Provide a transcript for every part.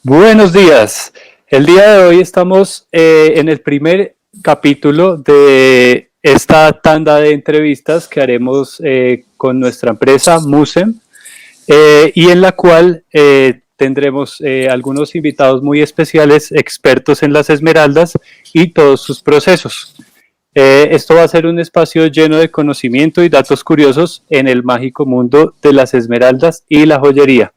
Buenos días. El día de hoy estamos en el primer capítulo de esta tanda de entrevistas que haremos con nuestra empresa Musem y en la cual tendremos algunos invitados muy especiales, expertos en las esmeraldas y todos sus procesos. Esto va a ser un espacio lleno de conocimiento y datos curiosos en el mágico mundo de las esmeraldas y la joyería.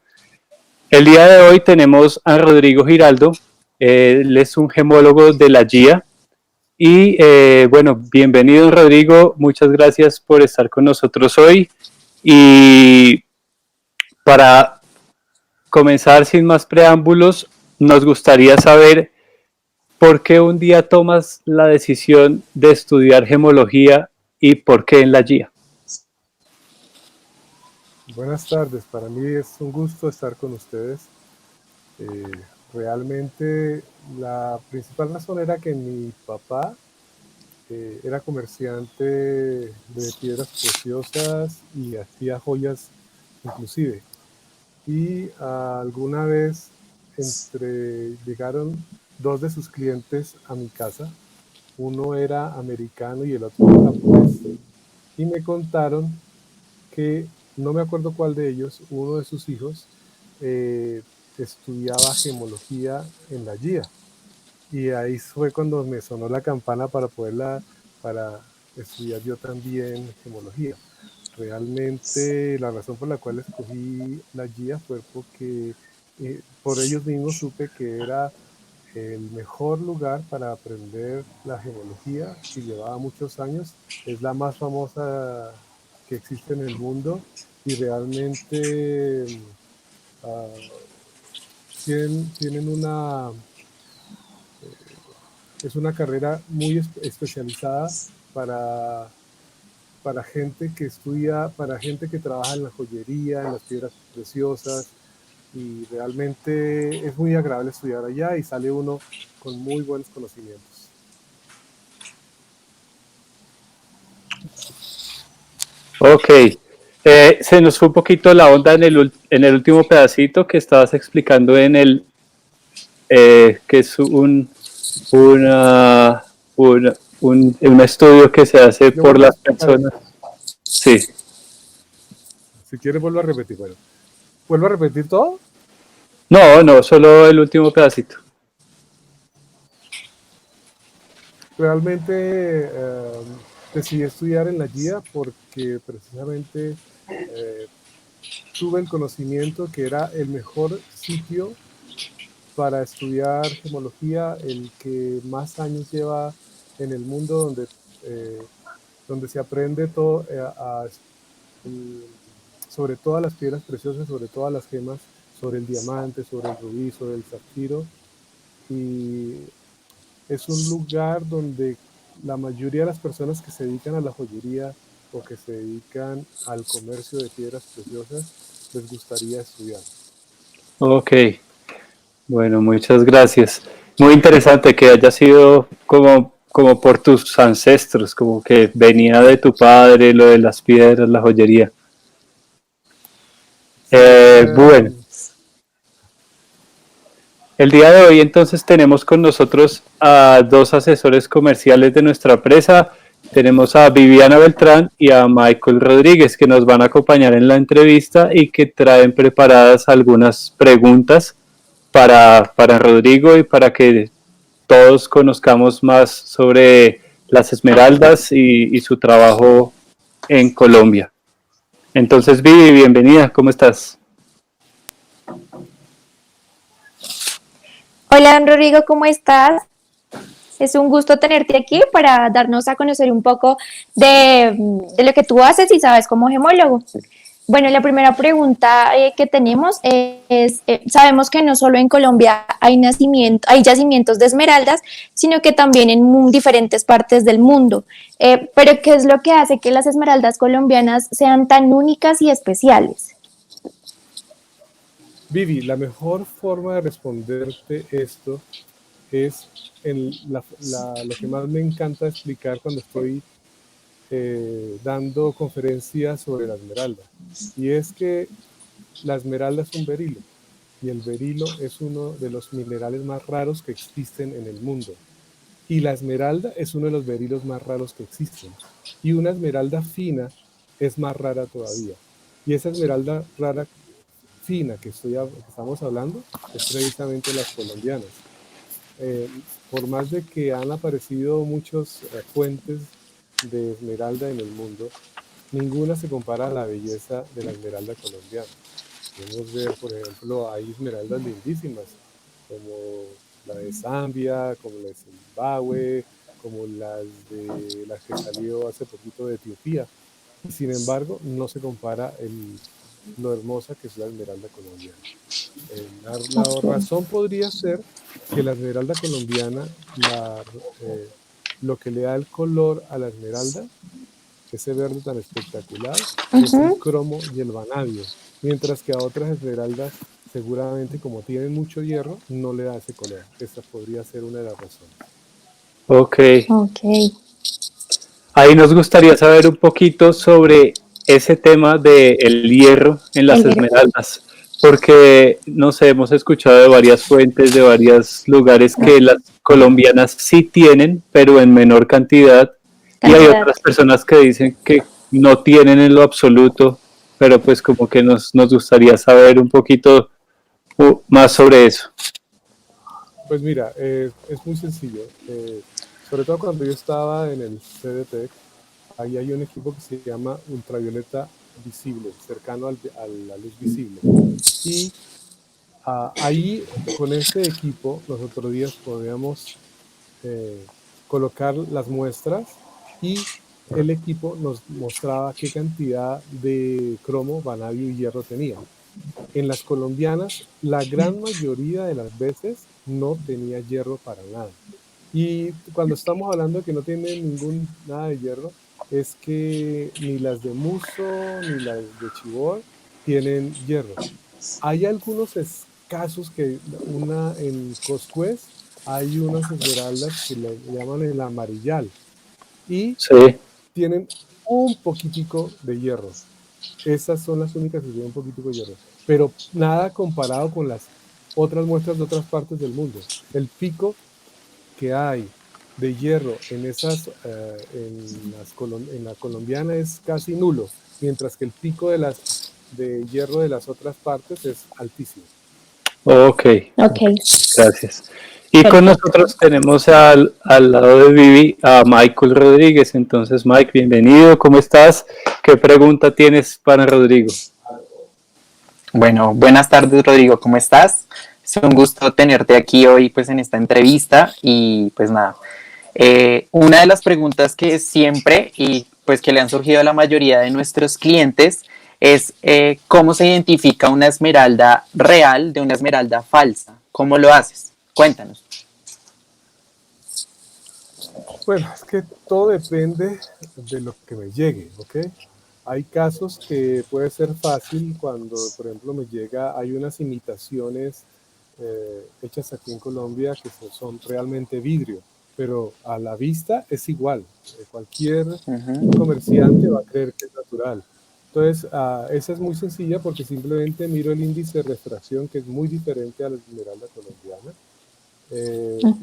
El día de hoy tenemos a Rodrigo Giraldo, él es un gemólogo de la GIA y bueno, bienvenido Rodrigo, muchas gracias por estar con nosotros hoy y para comenzar sin más preámbulos, nos gustaría saber por qué un día tomas la decisión de estudiar gemología y por qué en la GIA. Buenas tardes, para mí es un gusto estar con ustedes. Realmente la principal razón era que mi papá era comerciante de piedras preciosas y hacía joyas inclusive. Y alguna vez llegaron dos de sus clientes a mi casa, uno era americano y el otro japonés, y me contaron que no me acuerdo cuál de ellos, uno de sus hijos, estudiaba gemología en la GIA. Y ahí fue cuando me sonó la campana para estudiar yo también gemología. Realmente la razón por la cual escogí la GIA fue porque por ellos mismos supe que era el mejor lugar para aprender la gemología, que llevaba muchos años, es la más famosa que existe en el mundo y realmente uh, tienen es una carrera muy especializada para, para gente que estudia, para gente que trabaja en la joyería, en las piedras preciosas, y realmente es muy agradable estudiar allá y sale uno con muy buenos conocimientos. Ok, se nos fue un poquito la onda en el último pedacito que estabas explicando en el que es una, un estudio que se hace Yo por vuelvo las personas. Sí. si quieres vuelvo a repetir. Bueno, ¿vuelvo a repetir todo? No, no, solo el último pedacito. Realmente decidí estudiar en la GIA porque precisamente eh, tuve el conocimiento que era el mejor sitio para estudiar gemología, el que más años lleva en el mundo, donde se aprende todo, sobre todas las piedras preciosas, sobre todas las gemas, sobre el diamante, sobre el rubí, sobre el zafiro. Y es un lugar donde la mayoría de las personas que se dedican a la joyería o que se dedican al comercio de piedras preciosas les gustaría estudiar. Ok, bueno, muchas gracias. Muy interesante que haya sido como por tus ancestros, como que venía de tu padre, lo de las piedras, la joyería. Sí, Bueno, el día de hoy entonces tenemos con nosotros a dos asesores comerciales de nuestra empresa. Tenemos a Viviana Beltrán y a Michael Rodríguez que nos van a acompañar en la entrevista y que traen preparadas algunas preguntas para Rodrigo y para que todos conozcamos más sobre las esmeraldas y su trabajo en Colombia. Entonces, Vivi, bienvenida, ¿cómo estás? Hola, Rodrigo, ¿cómo estás? Es un gusto tenerte aquí para darnos a conocer un poco de lo que tú haces y sabes como gemólogo. Bueno, la primera pregunta que tenemos es, sabemos que no solo en Colombia hay yacimientos de esmeraldas, sino que también en diferentes partes del mundo. Pero ¿qué es lo que hace que las esmeraldas colombianas sean tan únicas y especiales? Vivi, la mejor forma de responderte esto es lo que más me encanta explicar cuando estoy dando conferencias sobre la esmeralda. Y es que la esmeralda es un berilo. y el berilo es uno de los minerales más raros que existen en el mundo. Y la esmeralda es uno de los berilos más raros que existen. Y una esmeralda fina es más rara todavía. Y esa esmeralda rara fina que estamos hablando es precisamente las colombianas. Eh, por más de que han aparecido muchas fuentes de esmeralda en el mundo, ninguna se compara a la belleza de la esmeralda colombiana. Podemos ver, por ejemplo, hay esmeraldas lindísimas, como la de Zambia, como la de Zimbabue, como las que salió hace poquito de Etiopía. Y sin embargo, no se compara lo hermosa que es la esmeralda colombiana. La Ok. razón podría ser que la esmeralda colombiana, lo que le da el color a la esmeralda, ese verde tan espectacular, es el Ujú. cromo y el vanadio, mientras que a otras esmeraldas, seguramente como tienen mucho hierro, no le da ese color. Esa podría ser una de las razones. Ok. Ok. Ahí nos gustaría saber un poquito sobre ese tema del hierro en El las hierro. esmeraldas, porque no sé, hemos escuchado de varias fuentes, de varios lugares que las colombianas sí tienen, pero en menor cantidad, y hay Cantidad. otras personas que dicen que no tienen en lo absoluto, pero pues como que nos gustaría saber un poquito más sobre eso. Pues mira, es muy sencillo. Sobre todo cuando yo estaba en el CDTEC, ahí hay un equipo que se llama ultravioleta visible, cercano a la luz visible. Y ahí, con ese equipo, los otros días podíamos colocar las muestras y el equipo nos mostraba qué cantidad de cromo, vanadio y hierro tenía. En las colombianas, la gran mayoría de las veces no tenía hierro para nada. Y cuando estamos hablando de que no tienen nada de hierro, es que ni las de Muso ni las de Chivor tienen hierro. Hay algunos casos que en Coscuez hay unas esmeraldas que le llaman el amarillal y Sí, tienen un poquitico de hierro. Esas son las únicas que tienen un poquitico de hierro, pero nada comparado con las otras muestras de otras partes del mundo. El pico que hay de hierro en la colombiana es casi nulo, mientras que el pico de hierro de las otras partes es altísimo. ok, Ok. ok, gracias. Y con Perfecto. nosotros tenemos al lado de Vivi a Michael Rodríguez. Entonces, Mike, bienvenido, ¿cómo estás? ¿Qué pregunta tienes para Rodrigo? Bueno, buenas tardes Rodrigo, ¿cómo estás? Es un gusto tenerte aquí hoy pues en esta entrevista y pues nada, una de las preguntas que siempre y pues que le han surgido a la mayoría de nuestros clientes es cómo se identifica una esmeralda real de una esmeralda falsa. ¿Cómo lo haces? Cuéntanos. Bueno, es que todo depende de lo que me llegue, ¿ok? Hay casos que puede ser fácil cuando, por ejemplo, hay unas imitaciones hechas aquí en Colombia que son realmente vidrio, pero a la vista es igual. Cualquier Uh-huh. comerciante va a creer que es natural. Entonces, esa es muy sencilla porque simplemente miro el índice de refracción, que es muy diferente a la esmeralda colombiana, Ujú.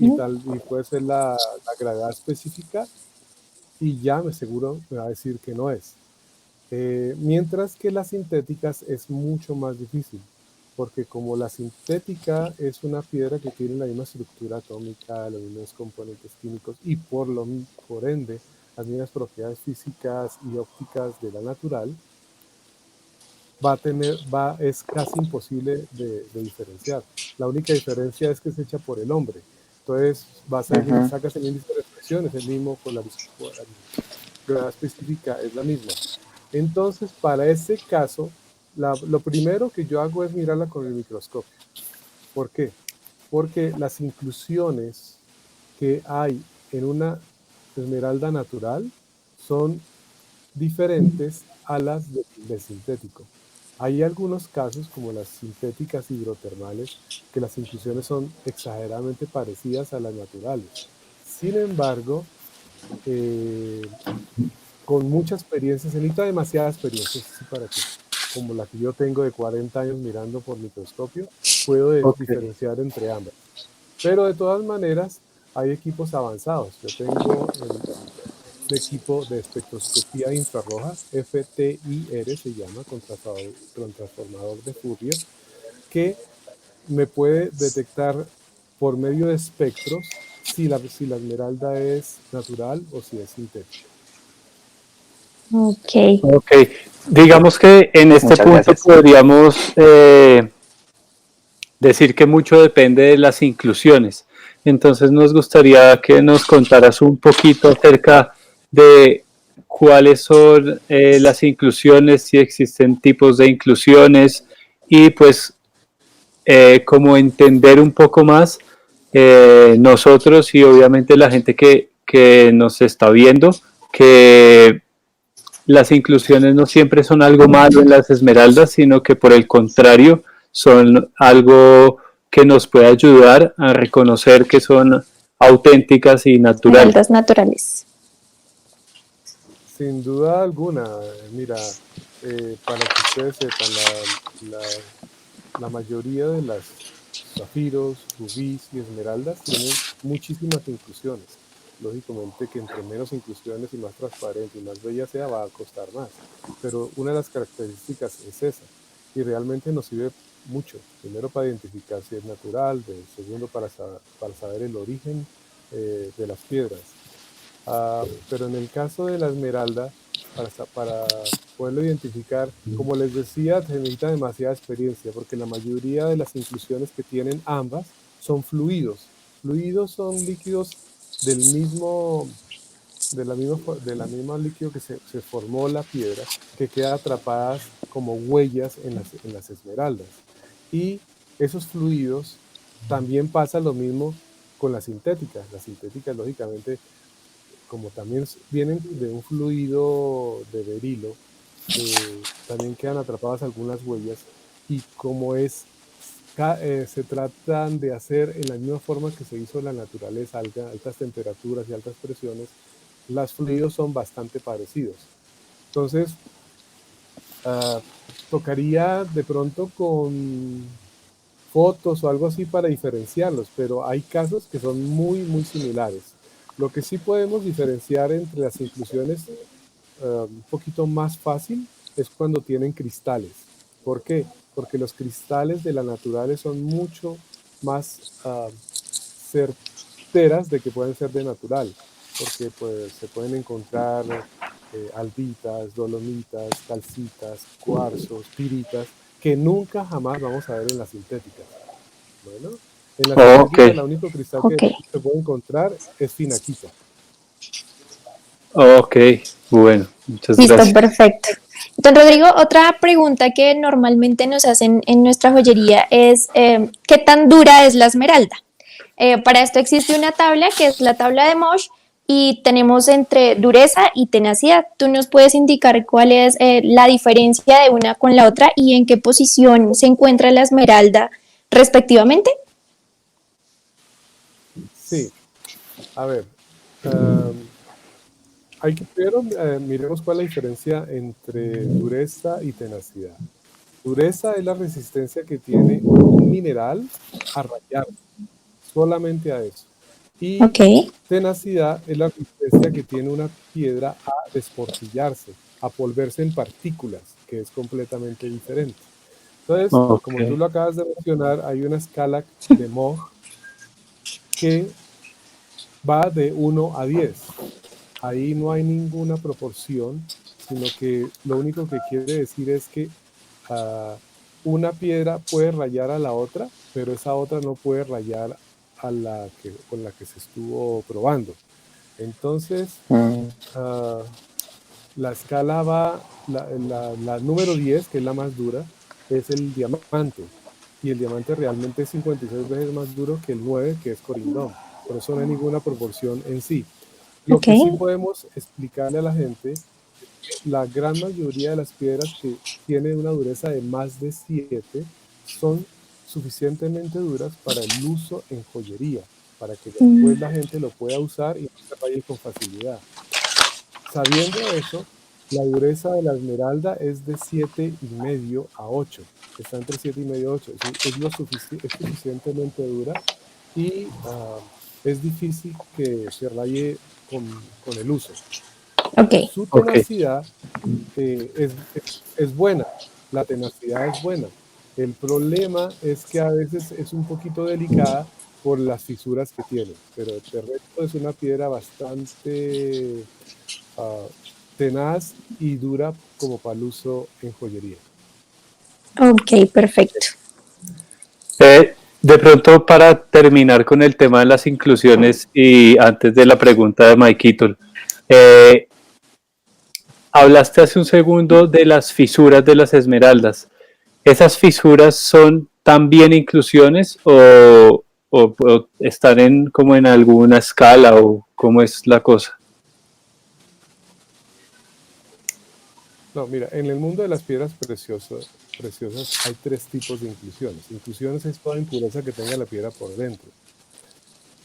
y puede ser la gravedad específica y ya me va a decir que no es. Mientras que las sintéticas es mucho más difícil, porque como la sintética es una piedra que tiene la misma estructura atómica, los mismos componentes químicos y por ende las mismas propiedades físicas y ópticas de la natural, es casi imposible de diferenciar. La única diferencia es que es hecha por el hombre. Entonces, Uh-huh. sacas el índice de reflexión, es el mismo, la específica es la misma. Entonces, para ese caso, lo primero que yo hago es mirarla con el microscopio. ¿Por qué? Porque las inclusiones que hay en una esmeralda natural son diferentes a las del sintético. Hay algunos casos, como las sintéticas hidrotermales, que las inclusiones son exageradamente parecidas a las naturales. Sin embargo, eh, con mucha experiencia, se necesita demasiada experiencia, sí, para que, como la que yo tengo de 40 años mirando por microscopio, puedo Ok. diferenciar entre ambas. Pero de todas maneras, hay equipos avanzados. Yo tengo un equipo de espectroscopía infrarroja, FTIR se llama, con transformador de Fourier, que me puede detectar por medio de espectros si la esmeralda es natural o si es sintética. Ok. Ok, digamos que en este Muchas punto gracias. podríamos decir que mucho depende de las inclusiones. Entonces nos gustaría que nos contaras un poquito acerca de cuáles son las inclusiones, si existen tipos de inclusiones y pues como entender un poco más nosotros y obviamente la gente que nos está viendo, que las inclusiones no siempre son algo malo en las esmeraldas, sino que por el contrario son algo que nos puede ayudar a reconocer que son auténticas y naturales. Esmeraldas naturales. Sin duda alguna, mira, para que ustedes sepan, la mayoría de las zafiros, rubíes y esmeraldas tienen muchísimas inclusiones. Lógicamente que entre menos inclusiones y más transparente y más bella sea, va a costar más. Pero una de las características es esa. Y realmente nos sirve mucho. Primero para identificar si es natural, segundo para saber el origen de las piedras. Pero en el caso de la esmeralda, para poderlo identificar, como les decía, se necesita demasiada experiencia, porque la mayoría de las inclusiones que tienen ambas son fluidos. Fluidos son líquidos del mismo, de la misma líquido que se formó la piedra, que quedan atrapadas como huellas en las esmeraldas. Y esos fluidos también pasa lo mismo con las sintéticas. Las sintéticas, lógicamente, como también vienen de un fluido de berilo, también quedan atrapadas algunas huellas y como se tratan de hacer en la misma forma que se hizo en la naturaleza, altas temperaturas y altas presiones, los fluidos son bastante parecidos. Entonces, tocaría de pronto con fotos o algo así para diferenciarlos, pero hay casos que son muy, muy similares. Lo que sí podemos diferenciar entre las inclusiones un poquito más fácil es cuando tienen cristales. ¿Por qué? Porque los cristales de la naturales son mucho más certeras de que pueden ser de natural, porque pues, se pueden encontrar albitas, dolomitas, calcitas, cuarzos, piritas, que nunca jamás vamos a ver en las sintéticas. Bueno, en las Ok, sintéticas, el único cristal que Ok. se puede encontrar es finaquita. ok, bueno, muchas Listo, gracias. perfecto. Don Rodrigo, otra pregunta que normalmente nos hacen en nuestra joyería es ¿qué tan dura es la esmeralda? Para esto existe una tabla que es la tabla de Mohs y tenemos entre dureza y tenacidad. ¿Tú nos puedes indicar cuál es la diferencia de una con la otra y en qué posición se encuentra la esmeralda respectivamente? Sí, a ver, hay que primero miremos cuál es la diferencia entre dureza y tenacidad. Dureza es la resistencia que tiene un mineral a rayar, solamente a eso. Y Ok. tenacidad es la resistencia que tiene una piedra a desportillarse, a volverse en partículas, que es completamente diferente. Entonces, Ok, como tú lo acabas de mencionar, hay una escala de Mohs que va de 1 a 10. Ahí no hay ninguna proporción, sino que lo único que quiere decir es que una piedra puede rayar a la otra, pero esa otra no puede rayar con la que se estuvo probando. Entonces, la escala va, la número 10, que es la más dura, es el diamante. Y el diamante realmente es 56 veces más duro que el 9, que es corindón. Por eso no hay ninguna proporción en sí. Lo Ok. que sí podemos explicarle a la gente, la gran mayoría de las piedras que tienen una dureza de más de 7 son suficientemente duras para el uso en joyería, para que después Mm, la gente lo pueda usar y no se raye con facilidad. Sabiendo eso, La dureza de la esmeralda es de 7,5 a 8. Está entre 7,5 y 8. Es suficientemente dura y es difícil que se raye con el uso. Ok, Su Ok, tenacidad es buena, la tenacidad es buena. El problema es que a veces es un poquito delicada por las fisuras que tiene, pero de resto es una piedra bastante ah, tenaz y dura como para el uso en joyería. ok, perfecto. de pronto para terminar con el tema de las inclusiones y antes de la pregunta de Mike hablaste hace un segundo de las fisuras de las esmeraldas. ¿Esas fisuras son también inclusiones o están como en alguna escala o cómo es la cosa? No, mira, en el mundo de las piedras preciosas hay tres tipos de inclusiones. Inclusiones es toda impureza que tenga la piedra por dentro.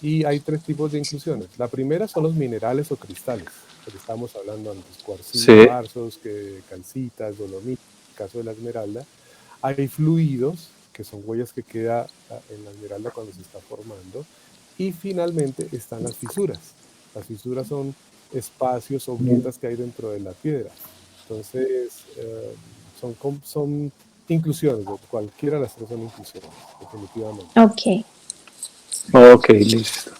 Y hay tres tipos de inclusiones. La primera son los minerales o cristales, lo que estábamos hablando antes, Sí, cuarcitos, calcitas, dolomita, en el caso de la esmeralda. Hay fluidos, que son huellas que queda en la esmeralda cuando se está formando. Y finalmente están las fisuras. Las fisuras son espacios o grietas que hay dentro de la piedra. Entonces, son inclusiones, cualquiera de las tres son inclusiones, definitivamente. Ok. ok, listo.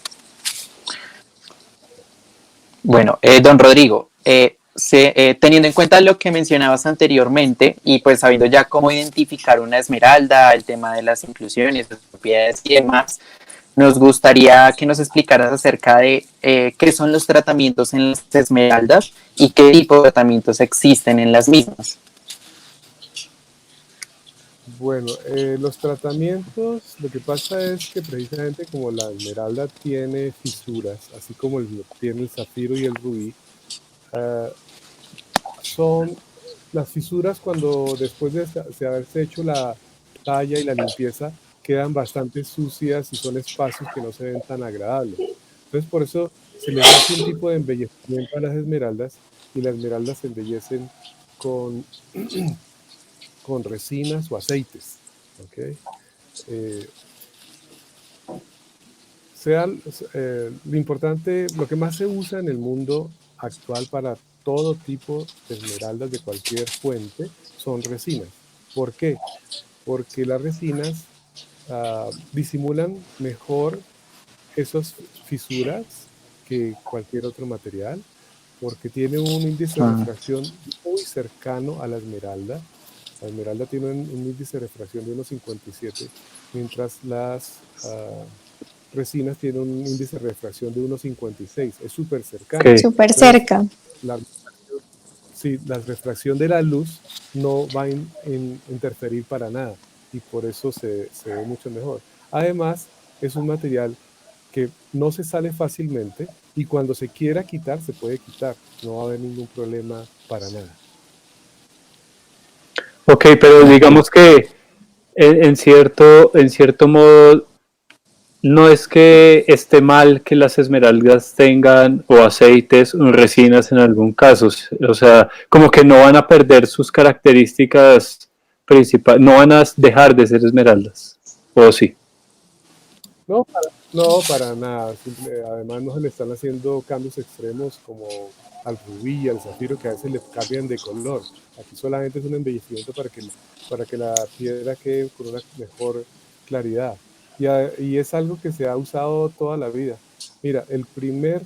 Bueno, don Rodrigo, teniendo en cuenta lo que mencionabas anteriormente y pues sabiendo ya cómo identificar una esmeralda, el tema de las inclusiones, sus propiedades y demás, nos gustaría que nos explicaras acerca de qué son los tratamientos en las esmeraldas y qué tipo de tratamientos existen en las mismas. Bueno, los tratamientos, lo que pasa es que precisamente como la esmeralda tiene fisuras, así como tiene el zafiro y el rubí, son las fisuras cuando después de haberse hecho la talla y la limpieza, quedan bastante sucias y son espacios que no se ven tan agradables. Entonces por eso se les hace un tipo de embellecimiento a las esmeraldas y las esmeraldas se embellecen con con resinas o aceites. ¿Okay? Eh, lo importante, lo que más se usa en el mundo actual para todo tipo de esmeraldas de cualquier fuente son resinas. ¿Por qué? Porque las resinas disimulan mejor esas fisuras que cualquier otro material, porque tiene un índice de refracción muy cercano a la esmeralda. La esmeralda tiene un índice de refracción de 1,57, mientras las resinas tienen un índice de refracción de 1,56. Es súper cercano. Ok, Súper Entonces, cerca. la, sí, la refracción de la luz no va a interferir para nada y por eso se ve mucho mejor. Además, es un material que no se sale fácilmente y cuando se quiera quitar, se puede quitar. No va a haber ningún problema para nada. ok, pero digamos que en cierto modo no es que esté mal que las esmeraldas tengan o aceites o resinas en algún caso, o sea, como que no van a perder sus características principales, no van a dejar de ser esmeraldas, o sí. No, para nada. Además, no se le están haciendo cambios extremos como al rubí y al zafiro, que a veces le cambian de color. Aquí solamente es un embellecimiento para que la piedra quede con una mejor claridad. Y es algo que se ha usado toda la vida. Mira, el primer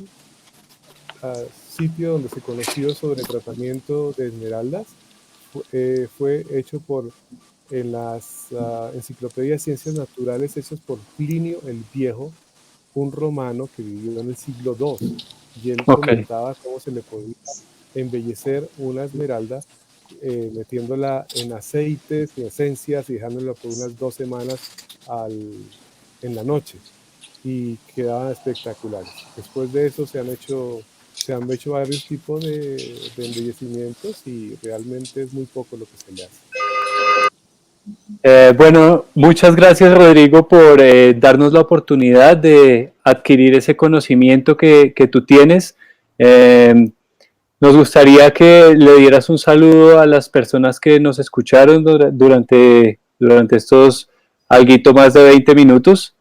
sitio donde se conoció sobre el tratamiento de esmeraldas fue hecho en las enciclopedias de ciencias naturales hechas por Plinio el Viejo, un romano que vivió en el siglo II, y él Ok, comentaba cómo se le podía embellecer una esmeralda metiéndola en aceites y esencias y dejándola por unas 2 semanas en la noche, y quedaban espectaculares. Después de eso se han hecho varios tipos de embellecimientos y realmente es muy poco lo que se le hace. bueno, muchas gracias Rodrigo por darnos la oportunidad de adquirir ese conocimiento que tú tienes. nos gustaría que le dieras un saludo a las personas que nos escucharon durante estos alguito más de 20 minutos,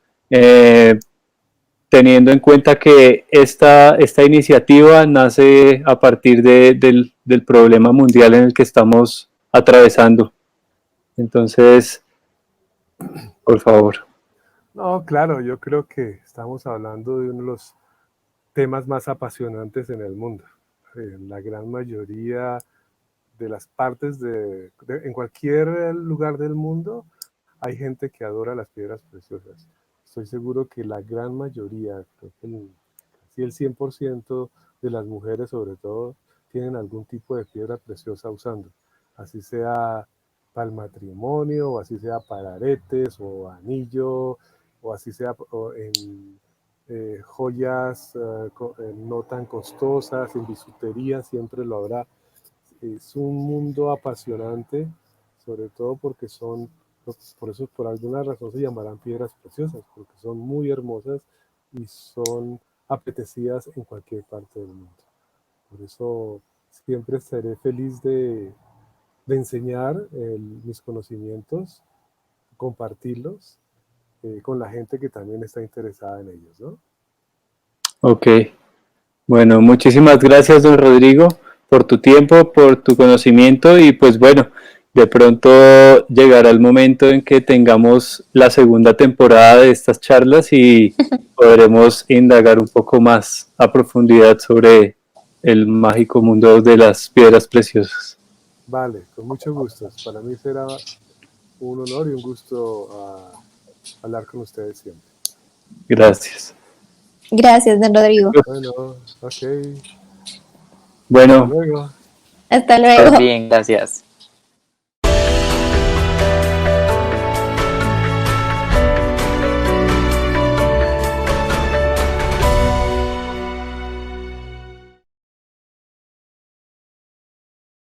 teniendo en cuenta que esta iniciativa nace a partir del problema mundial en el que estamos atravesando. Entonces, por favor. No, claro, yo creo que estamos hablando de uno de los temas más apasionantes en el mundo. La gran mayoría de las partes en cualquier lugar del mundo hay gente que adora las piedras preciosas. Estoy seguro que la gran mayoría, creo que casi el 100% de las mujeres sobre todo, tienen algún tipo de piedra preciosa usando. Así sea para el matrimonio, o así sea para aretes, o anillo, o así sea en joyas no tan costosas, en bisutería, siempre lo habrá. Es un mundo apasionante, sobre todo porque por eso por alguna razón se llamarán piedras preciosas, porque son muy hermosas y son apetecidas en cualquier parte del mundo. Por eso siempre estaré feliz de enseñar mis conocimientos, compartirlos con la gente que también está interesada en ellos, ¿no? Ok. Bueno, muchísimas gracias, don Rodrigo, por tu tiempo, por tu conocimiento y pues bueno, de pronto llegará el momento en que tengamos la segunda temporada de estas charlas y podremos indagar un poco más a profundidad sobre el mágico mundo de las piedras preciosas. Vale, con mucho gusto. Para mí será un honor y un gusto hablar con ustedes siempre. Gracias. Gracias, don Rodrigo. Bueno, ok. Hasta Bueno, luego. Hasta Estás luego. bien, gracias.